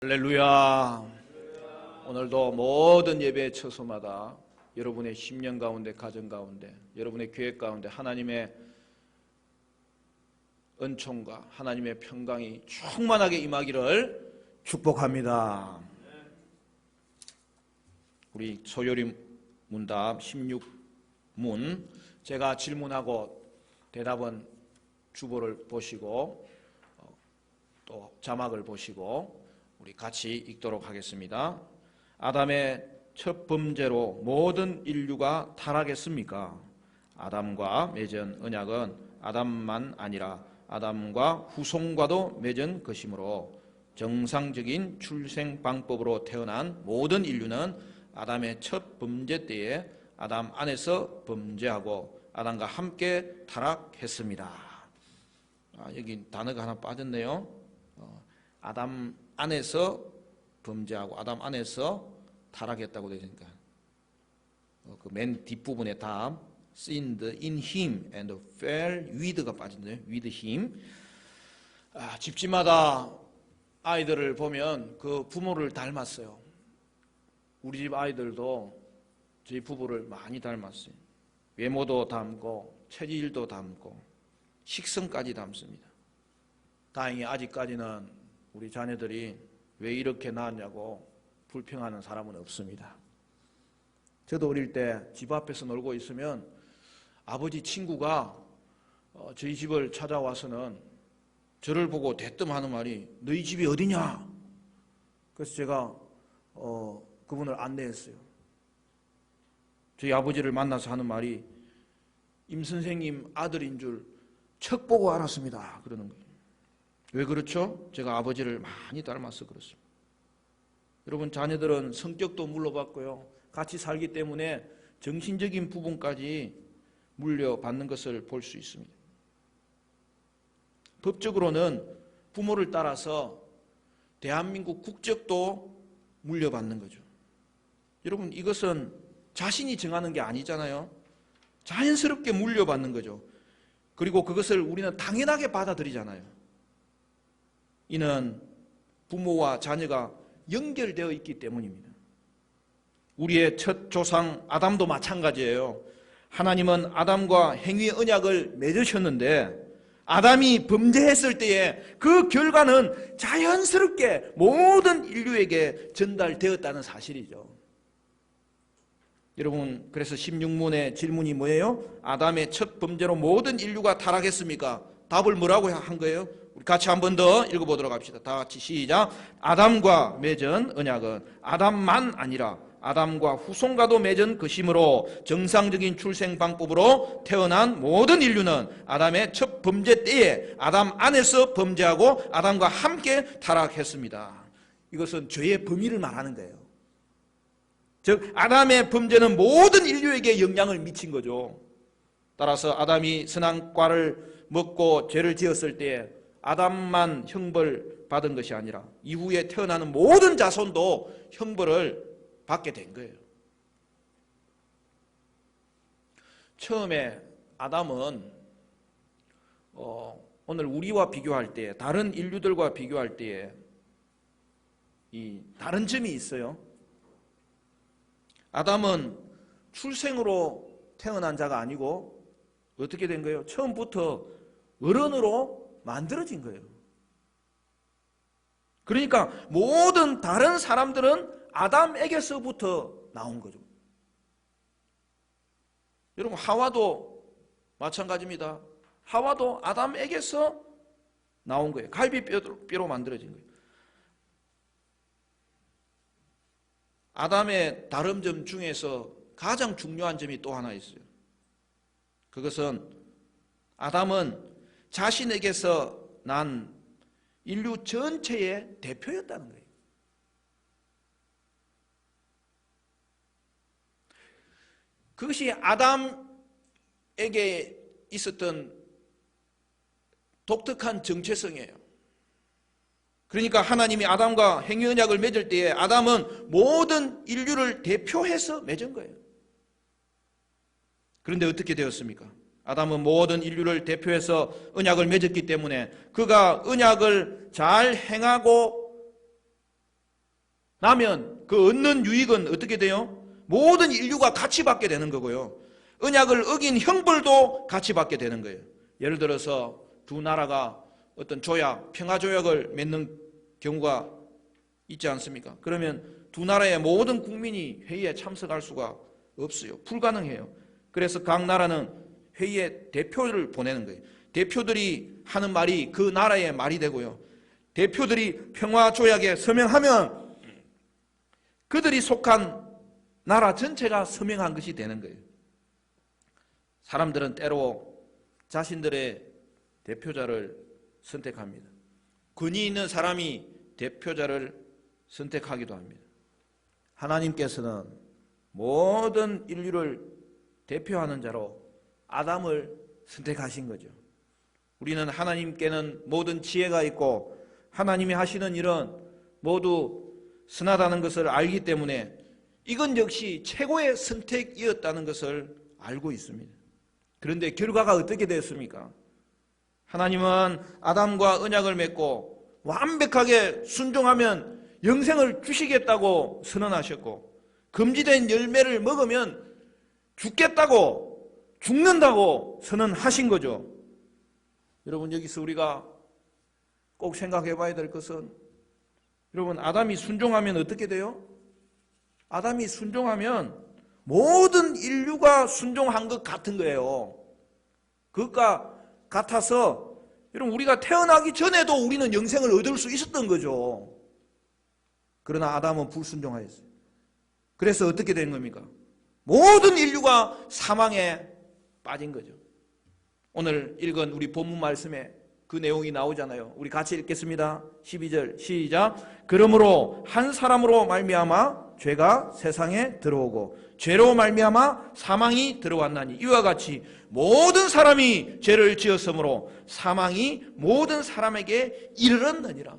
할렐루야. 오늘도 모든 예배의 처소마다 여러분의 심령 가운데, 가정 가운데, 여러분의 계획 가운데 하나님의 은총과 하나님의 평강이 충만하게 임하기를 축복합니다. 우리 소요리 문답 16문, 제가 질문하고 대답은 주보를 보시고 또 자막을 보시고 우리 같이 읽도록 하겠습니다. 아담의 첫 범죄로 모든 인류가 타락했습니까? 아담과 맺은 언약은 아담만 아니라 아담과 후손과도 맺은 것이므로 정상적인 출생 방법으로 태어난 모든 인류는 아담의 첫 범죄 때에 아담 안에서 범죄하고 아담과 함께 타락했습니다. 여기 단어가 하나 빠졌네요. 아담 안에서 범죄하고 아담 안에서 타락했다고 되어 있으니까 그 맨 뒷부분에 다음 sinned in him and fell with가 빠진대요. with him. 집집마다 아이들을 보면 그 부모를 닮았어요. 우리 집 아이들도 저희 부부를 많이 닮았어요. 외모도 닮고 체질도 닮고 식성까지 닮습니다. 다행히 아직까지는 우리 자녀들이 왜 이렇게 낳았냐고 불평하는 사람은 없습니다. 저도 어릴 때 집 앞에서 놀고 있으면 아버지 친구가 저희 집을 찾아와서는 저를 보고 대뜸 하는 말이 너희 집이 어디냐? 그래서 제가 그분을 안내했어요. 저희 아버지를 만나서 하는 말이 임 선생님 아들인 줄 척 보고 알았습니다. 그러는 거예요. 왜 그렇죠? 제가 아버지를 많이 닮아서 그렇습니다. 여러분, 자녀들은 성격도 물려받고요, 같이 살기 때문에 정신적인 부분까지 물려받는 것을 볼 수 있습니다. 법적으로는 부모를 따라서 대한민국 국적도 물려받는 거죠. 여러분, 이것은 자신이 정하는 게 아니잖아요. 자연스럽게 물려받는 거죠. 그리고 그것을 우리는 당연하게 받아들이잖아요. 이는 부모와 자녀가 연결되어 있기 때문입니다. 우리의 첫 조상 아담도 마찬가지예요. 하나님은 아담과 행위의 언약을 맺으셨는데 아담이 범죄했을 때에 그 결과는 자연스럽게 모든 인류에게 전달되었다는 사실이죠. 여러분, 그래서 16문의 질문이 뭐예요? 아담의 첫 범죄로 모든 인류가 타락했습니까? 답을 뭐라고 한 거예요? 우리 같이 한 번 더 읽어보도록 합시다. 다 같이 시작. 아담과 맺은 언약은 아담만 아니라 아담과 후손과도 맺은 것이므로 정상적인 출생 방법으로 태어난 모든 인류는 아담의 첫 범죄 때에 아담 안에서 범죄하고 아담과 함께 타락했습니다. 이것은 죄의 범위를 말하는 거예요. 즉 아담의 범죄는 모든 인류에게 영향을 미친 거죠. 따라서 아담이 선악과를 먹고 죄를 지었을 때에 아담만 형벌 받은 것이 아니라 이후에 태어나는 모든 자손도 형벌을 받게 된 거예요. 처음에 아담은 오늘 우리와 비교할 때, 다른 인류들과 비교할 때에 이 다른 점이 있어요. 아담은 출생으로 태어난 자가 아니고 어떻게 된 거예요? 처음부터 어른으로 만들어진 거예요. 그러니까 모든 다른 사람들은 아담에게서부터 나온 거죠. 여러분, 하와도 마찬가지입니다. 하와도 아담에게서 나온 거예요. 갈비뼈로 만들어진 거예요. 아담의 다른 점 중에서 가장 중요한 점이 또 하나 있어요. 그것은 아담은 자신에게서 난 인류 전체의 대표였다는 거예요. 그것이 아담에게 있었던 독특한 정체성이에요. 그러니까 하나님이 아담과 행위 언약을 맺을 때에 아담은 모든 인류를 대표해서 맺은 거예요. 그런데 어떻게 되었습니까? 아담은 모든 인류를 대표해서 언약을 맺었기 때문에 그가 언약을 잘 행하고 나면 그 얻는 유익은 어떻게 돼요? 모든 인류가 같이 받게 되는 거고요. 언약을 어긴 형벌도 같이 받게 되는 거예요. 예를 들어서 두 나라가 어떤 조약, 평화조약을 맺는 경우가 있지 않습니까? 그러면 두 나라의 모든 국민이 회의에 참석할 수가 없어요. 불가능해요. 그래서 각 나라는 회의에 대표를 보내는 거예요. 대표들이 하는 말이 그 나라의 말이 되고요. 대표들이 평화조약에 서명하면 그들이 속한 나라 전체가 서명한 것이 되는 거예요. 사람들은 때로 자신들의 대표자를 선택합니다. 권위 있는 사람이 대표자를 선택하기도 합니다. 하나님께서는 모든 인류를 대표하는 자로 아담을 선택하신 거죠. 우리는 하나님께는 모든 지혜가 있고 하나님이 하시는 일은 모두 선하다는 것을 알기 때문에 이건 역시 최고의 선택이었다는 것을 알고 있습니다. 그런데 결과가 어떻게 되었습니까? 하나님은 아담과 언약을 맺고 완벽하게 순종하면 영생을 주시겠다고 선언하셨고, 금지된 열매를 먹으면 죽겠다고, 죽는다고 선언하신 거죠. 여러분, 여기서 우리가 꼭 생각해 봐야 될 것은, 여러분, 아담이 순종하면 어떻게 돼요? 아담이 순종하면 모든 인류가 순종한 것 같은 거예요. 그것과 같아서 여러분, 우리가 태어나기 전에도 우리는 영생을 얻을 수 있었던 거죠. 그러나 아담은 불순종하였어요. 그래서 어떻게 된 겁니까? 모든 인류가 사망에 빠진 거죠. 오늘 읽은 우리 본문 말씀에 그 내용이 나오잖아요. 우리 같이 읽겠습니다. 12절 시작. 그러므로 한 사람으로 말미암아 죄가 세상에 들어오고 죄로 말미암아 사망이 들어왔나니 이와 같이 모든 사람이 죄를 지었으므로 사망이 모든 사람에게 이르렀느니라.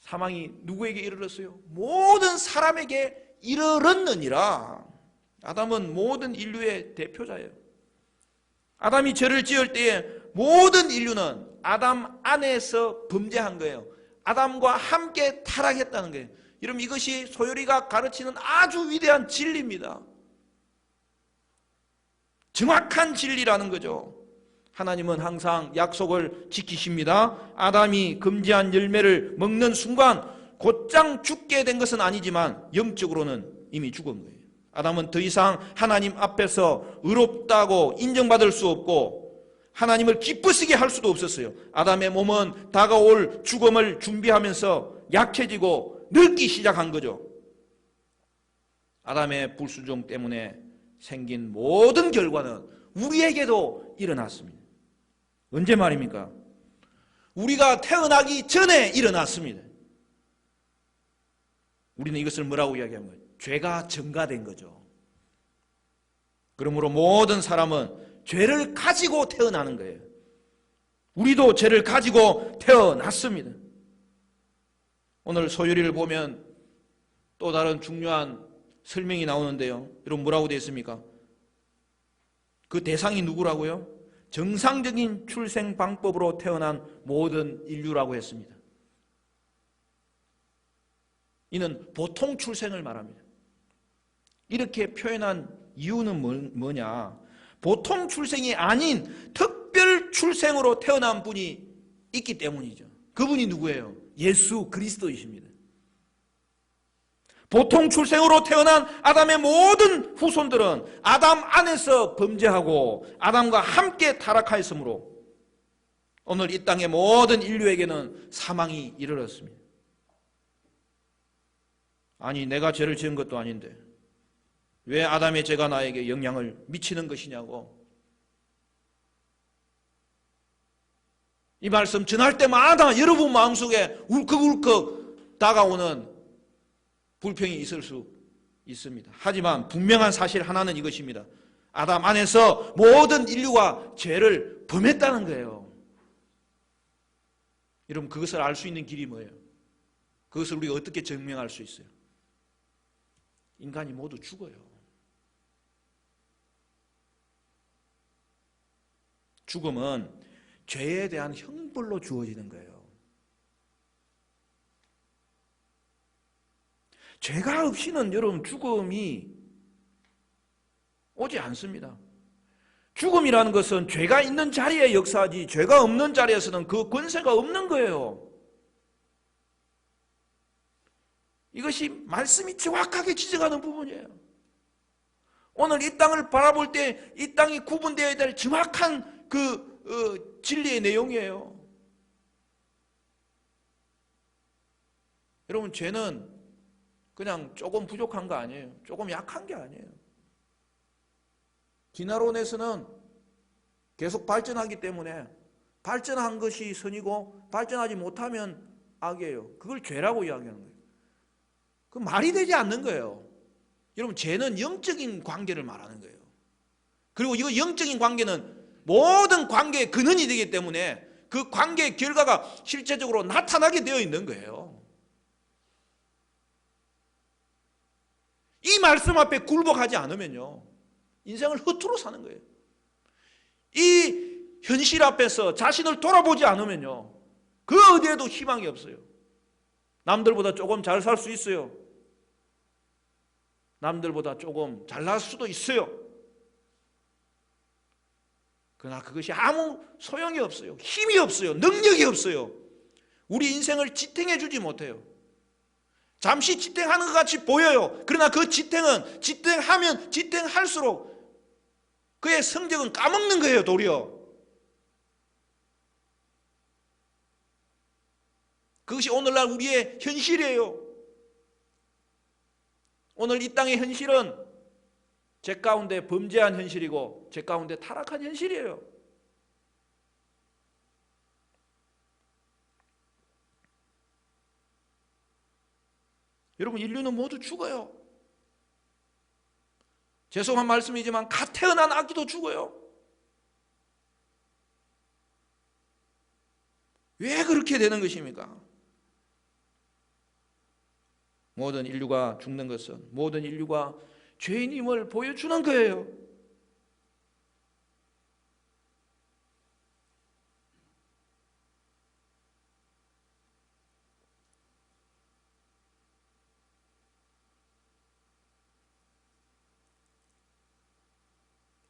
사망이 누구에게 이르렀어요? 모든 사람에게 이르렀느니라. 아담은 모든 인류의 대표자예요. 아담이 죄를 지을 때에 모든 인류는 아담 안에서 범죄한 거예요. 아담과 함께 타락했다는 거예요. 여러분, 이것이 소요리가 가르치는 아주 위대한 진리입니다. 정확한 진리라는 거죠. 하나님은 항상 약속을 지키십니다. 아담이 금지한 열매를 먹는 순간 곧장 죽게 된 것은 아니지만 영적으로는 이미 죽은 거예요. 아담은 더 이상 하나님 앞에서 의롭다고 인정받을 수 없고 하나님을 기쁘시게 할 수도 없었어요. 아담의 몸은 다가올 죽음을 준비하면서 약해지고 늙기 시작한 거죠. 아담의 불순종 때문에 생긴 모든 결과는 우리에게도 일어났습니다. 언제 말입니까? 우리가 태어나기 전에 일어났습니다. 우리는 이것을 뭐라고 이야기하는 거예요? 죄가 전가된 거죠. 그러므로 모든 사람은 죄를 가지고 태어나는 거예요. 우리도 죄를 가지고 태어났습니다. 오늘 소유리를 보면 또 다른 중요한 설명이 나오는데요. 여러분, 뭐라고 되어 있습니까? 그 대상이 누구라고요? 정상적인 출생 방법으로 태어난 모든 인류라고 했습니다. 이는 보통 출생을 말합니다. 이렇게 표현한 이유는 뭐냐? 보통 출생이 아닌 특별 출생으로 태어난 분이 있기 때문이죠. 그분이 누구예요? 예수 그리스도이십니다. 보통 출생으로 태어난 아담의 모든 후손들은 아담 안에서 범죄하고 아담과 함께 타락하였으므로 오늘 이 땅의 모든 인류에게는 사망이 이르렀습니다. 아니, 내가 죄를 지은 것도 아닌데 왜 아담의 죄가 나에게 영향을 미치는 것이냐고. 이 말씀 전할 때마다 여러분 마음속에 울컥울컥 다가오는 불평이 있을 수 있습니다. 하지만 분명한 사실 하나는 이것입니다. 아담 안에서 모든 인류가 죄를 범했다는 거예요. 여러분, 그것을 알 수 있는 길이 뭐예요? 그것을 우리가 어떻게 증명할 수 있어요? 인간이 모두 죽어요. 죽음은 죄에 대한 형벌로 주어지는 거예요. 죄가 없이는 여러분 죽음이 오지 않습니다. 죽음이라는 것은 죄가 있는 자리에 역사하지 죄가 없는 자리에서는 그 권세가 없는 거예요. 이것이 말씀이 정확하게 지적하는 부분이에요. 오늘 이 땅을 바라볼 때 이 땅이 구분되어야 될 정확한 그 진리의 내용이에요. 여러분, 죄는 그냥 조금 부족한 거 아니에요. 조금 약한 게 아니에요. 진화론에서는 계속 발전하기 때문에 발전한 것이 선이고 발전하지 못하면 악이에요. 그걸 죄라고 이야기하는 거예요. 그 말이 되지 않는 거예요. 여러분, 죄는 영적인 관계를 말하는 거예요. 그리고 이 영적인 관계는 모든 관계의 근원이 되기 때문에 그 관계의 결과가 실제적으로 나타나게 되어 있는 거예요. 이 말씀 앞에 굴복하지 않으면요, 인생을 허투루 사는 거예요. 이 현실 앞에서 자신을 돌아보지 않으면요, 그 어디에도 희망이 없어요. 남들보다 조금 잘 살 수 있어요. 남들보다 조금 잘날 수도 있어요. 그러나 그것이 아무 소용이 없어요. 힘이 없어요. 능력이 없어요. 우리 인생을 지탱해 주지 못해요. 잠시 지탱하는 것 같이 보여요. 그러나 그 지탱은 지탱하면 지탱할수록 그의 성적은 까먹는 거예요, 도리어. 그것이 오늘날 우리의 현실이에요. 오늘 이 땅의 현실은 죄 가운데 범죄한 현실이고 죄 가운데 타락한 현실이에요. 여러분, 인류는 모두 죽어요. 죄송한 말씀이지만 갓 태어난 아기도 죽어요. 왜 그렇게 되는 것입니까? 모든 인류가 죽는 것은 모든 인류가 죄인임을 보여주는 거예요.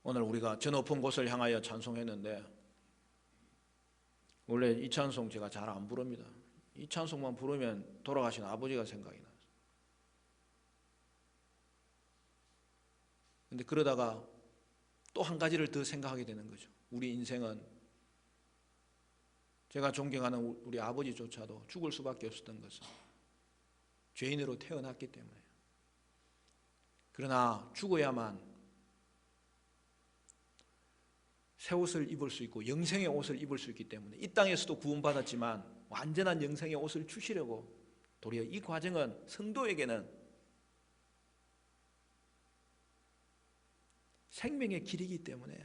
오늘 우리가 저 높은 곳을 향하여 찬송했는데, 원래 이 찬송 제가 잘 안 부릅니다. 이 찬송만 부르면 돌아가신 아버지가 생각이 나요. 근데 그러다가 또 한 가지를 더 생각하게 되는 거죠. 우리 인생은 제가 존경하는 우리 아버지조차도 죽을 수밖에 없었던 것은 죄인으로 태어났기 때문에요. 그러나 죽어야만 새 옷을 입을 수 있고 영생의 옷을 입을 수 있기 때문에 이 땅에서도 구원받았지만 완전한 영생의 옷을 주시려고, 도리어 이 과정은 성도에게는 생명의 길이기 때문에,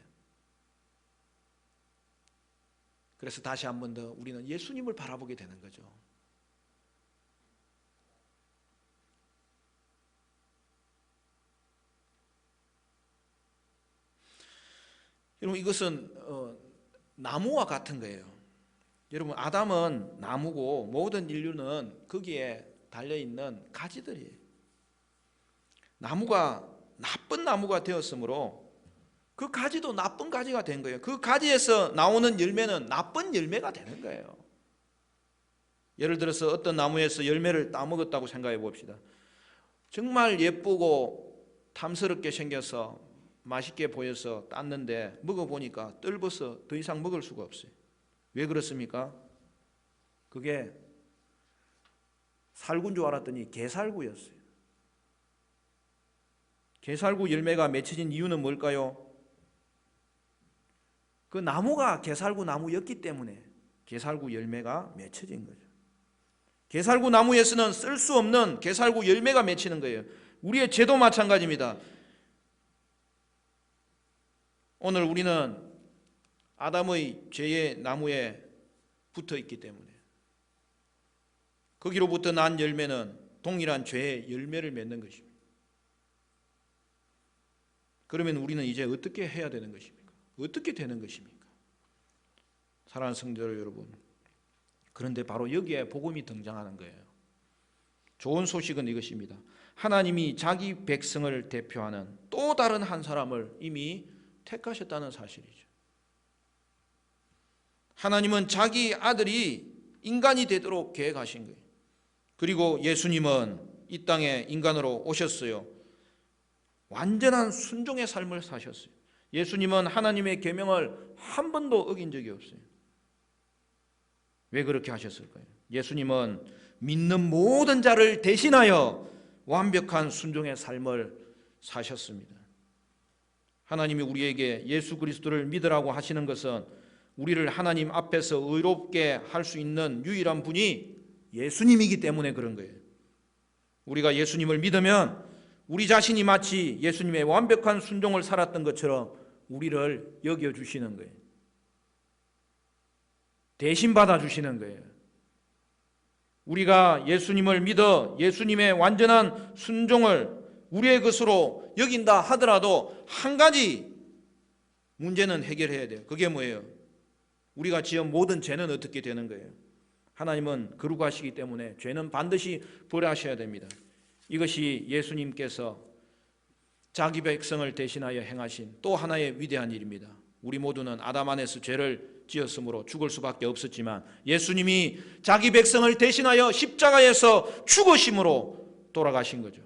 그래서 다시 한 번 더 우리는 예수님을 바라보게 되는 거죠. 여러분, 이것은 나무와 같은 거예요. 여러분, 아담은 나무고 모든 인류는 거기에 달려있는 가지들이에요. 나무가 나쁜 나무가 되었으므로 그 가지도 나쁜 가지가 된 거예요. 그 가지에서 나오는 열매는 나쁜 열매가 되는 거예요. 예를 들어서 어떤 나무에서 열매를 따먹었다고 생각해 봅시다. 정말 예쁘고 탐스럽게 생겨서 맛있게 보여서 땄는데 먹어보니까 떫어서 더 이상 먹을 수가 없어요. 왜 그렇습니까? 그게 살구인 줄 알았더니 게살구였어요. 게살구 열매가 맺혀진 이유는 뭘까요? 그 나무가 게살구 나무였기 때문에 게살구 열매가 맺혀진 거죠. 게살구 나무에서는 쓸 수 없는 게살구 열매가 맺히는 거예요. 우리의 죄도 마찬가지입니다. 오늘 우리는 아담의 죄의 나무에 붙어 있기 때문에 거기로부터 난 열매는 동일한 죄의 열매를 맺는 것입니다. 그러면 우리는 이제 어떻게 해야 되는 것입니까? 어떻게 되는 것입니까? 사랑하는 성도 여러분, 그런데 바로 여기에 복음이 등장하는 거예요. 좋은 소식은 이것입니다. 하나님이 자기 백성을 대표하는 또 다른 한 사람을 이미 택하셨다는 사실이죠. 하나님은 자기 아들이 인간이 되도록 계획하신 거예요. 그리고 예수님은 이 땅에 인간으로 오셨어요. 완전한 순종의 삶을 사셨어요. 예수님은 하나님의 계명을 한 번도 어긴 적이 없어요. 왜 그렇게 하셨을까요? 예수님은 믿는 모든 자를 대신하여 완벽한 순종의 삶을 사셨습니다. 하나님이 우리에게 예수 그리스도를 믿으라고 하시는 것은 우리를 하나님 앞에서 의롭게 할 수 있는 유일한 분이 예수님이기 때문에 그런 거예요. 우리가 예수님을 믿으면 우리 자신이 마치 예수님의 완벽한 순종을 살았던 것처럼 우리를 여겨주시는 거예요. 대신 받아주시는 거예요. 우리가 예수님을 믿어 예수님의 완전한 순종을 우리의 것으로 여긴다 하더라도 한 가지 문제는 해결해야 돼요. 그게 뭐예요? 우리가 지은 모든 죄는 어떻게 되는 거예요? 하나님은 거룩하시기 때문에 죄는 반드시 벌하셔야 됩니다. 이것이 예수님께서 자기 백성을 대신하여 행하신 또 하나의 위대한 일입니다. 우리 모두는 아담 안에서 죄를 지었으므로 죽을 수밖에 없었지만 예수님이 자기 백성을 대신하여 십자가에서 죽으심으로 돌아가신 거죠.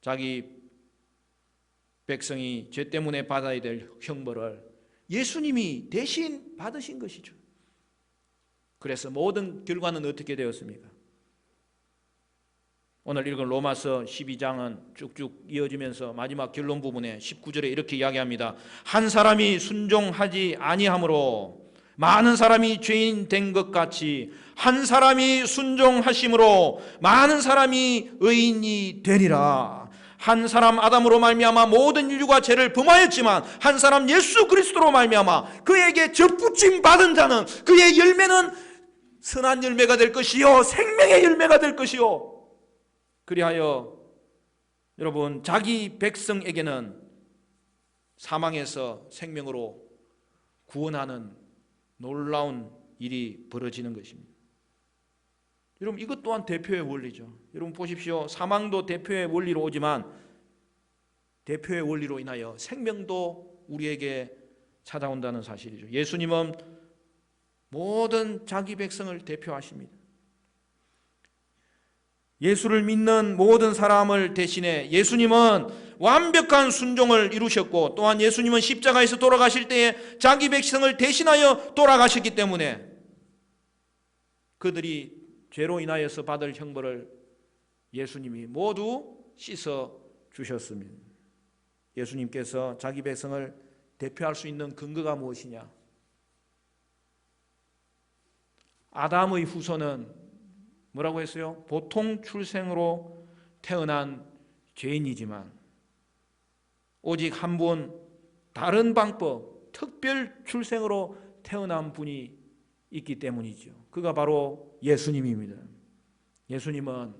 자기 백성이 죄 때문에 받아야 될 형벌을 예수님이 대신 받으신 것이죠. 그래서 모든 결과는 어떻게 되었습니까? 오늘 읽은 로마서 12장은 쭉쭉 이어지면서 마지막 결론 부분에 19절에 이렇게 이야기합니다. 한 사람이 순종하지 아니함으로 많은 사람이 죄인 된 것 같이 한 사람이 순종하심으로 많은 사람이 의인이 되리라. 한 사람 아담으로 말미암아 모든 인류가 죄를 범하였지만 한 사람 예수 그리스도로 말미암아 그에게 접붙임 받은 자는 그의 열매는 선한 열매가 될 것이요 생명의 열매가 될 것이요. 그리하여 여러분 자기 백성에게는 사망에서 생명으로 구원하는 놀라운 일이 벌어지는 것입니다. 여러분 이것 또한 대표의 원리죠. 여러분 보십시오. 사망도 대표의 원리로 오지만 대표의 원리로 인하여 생명도 우리에게 찾아온다는 사실이죠. 예수님은 모든 자기 백성을 대표하십니다. 예수를 믿는 모든 사람을 대신해 예수님은 완벽한 순종을 이루셨고 또한 예수님은 십자가에서 돌아가실 때에 자기 백성을 대신하여 돌아가셨기 때문에 그들이 죄로 인하여서 받을 형벌을 예수님이 모두 씻어 주셨습니다. 예수님께서 자기 백성을 대표할 수 있는 근거가 무엇이냐? 아담의 후손은 뭐라고 했어요? 보통 출생으로 태어난 죄인이지만 오직 한 분 다른 방법, 특별 출생으로 태어난 분이 있기 때문이죠. 그가 바로 예수님입니다. 예수님은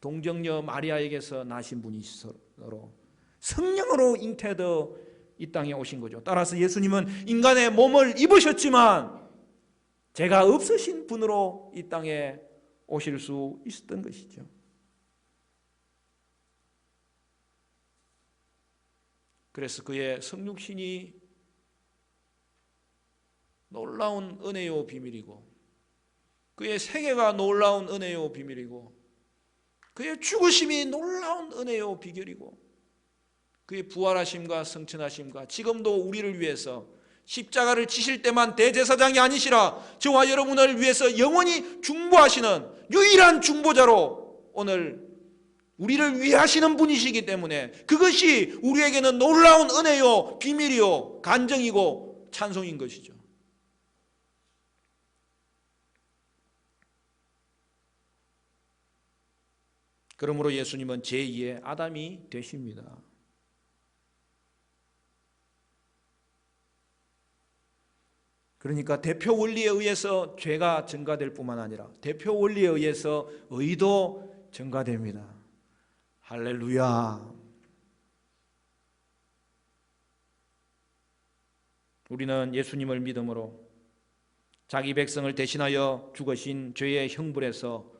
동정녀 마리아에게서 나신 분이시로 성령으로 잉태되어 이 땅에 오신 거죠. 따라서 예수님은 인간의 몸을 입으셨지만 죄가 없으신 분으로 이 땅에 오실 수 있었던 것이죠. 그래서 그의 성육신이 놀라운 은혜요 비밀이고 그의 생애가 놀라운 은혜요 비밀이고 그의 죽으심이 놀라운 은혜요 비결이고 그의 부활하심과 성천하심과 지금도 우리를 위해서 십자가를 지실 때만 대제사장이 아니시라 저와 여러분을 위해서 영원히 중보하시는 유일한 중보자로 오늘 우리를 위해 하시는 분이시기 때문에 그것이 우리에게는 놀라운 은혜요 비밀이요 간증이고 찬송인 것이죠. 그러므로 예수님은 제2의 아담이 되십니다. 그러니까 대표 원리에 의해서 죄가 증가될 뿐만 아니라 대표 원리에 의해서 의도 증가됩니다. 할렐루야. 우리는 예수님을 믿음으로 자기 백성을 대신하여 죽으신 죄의 형벌에서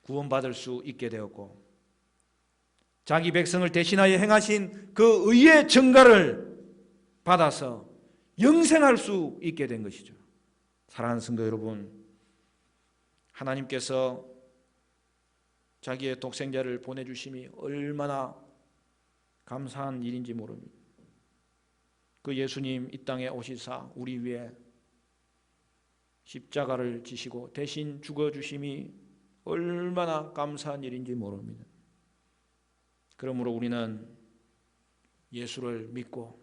구원받을 수 있게 되었고, 자기 백성을 대신하여 행하신 그 의의 증가를 받아서 영생할 수 있게 된 것이죠. 사랑하는 성도 여러분, 하나님께서 자기의 독생자를 보내주심이 얼마나 감사한 일인지 모릅니다. 그 예수님 이 땅에 오시사 우리 위해 십자가를 지시고 대신 죽어주심이 얼마나 감사한 일인지 모릅니다. 그러므로 우리는 예수를 믿고,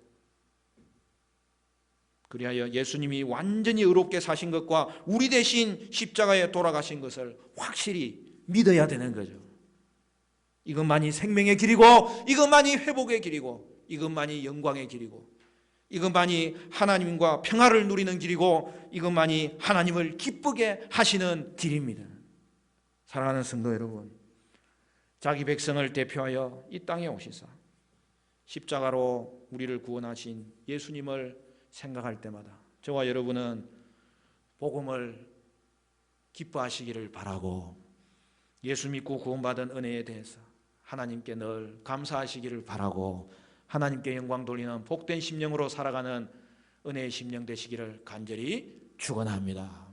그리하여 예수님이 완전히 의롭게 사신 것과 우리 대신 십자가에 돌아가신 것을 확실히 믿어야 되는 거죠. 이것만이 생명의 길이고, 이것만이 회복의 길이고, 이것만이 영광의 길이고, 이것만이 하나님과 평화를 누리는 길이고, 이것만이 하나님을 기쁘게 하시는 길입니다. 사랑하는 성도 여러분, 자기 백성을 대표하여 이 땅에 오시사 십자가로 우리를 구원하신 예수님을 생각할 때마다 저와 여러분은 복음을 기뻐하시기를 바라고, 예수 믿고 구원받은 은혜에 대해서 하나님께 늘 감사하시기를 바라고, 하나님께 영광 돌리는 복된 심령으로 살아가는 은혜의 심령 되시기를 간절히 축원합니다.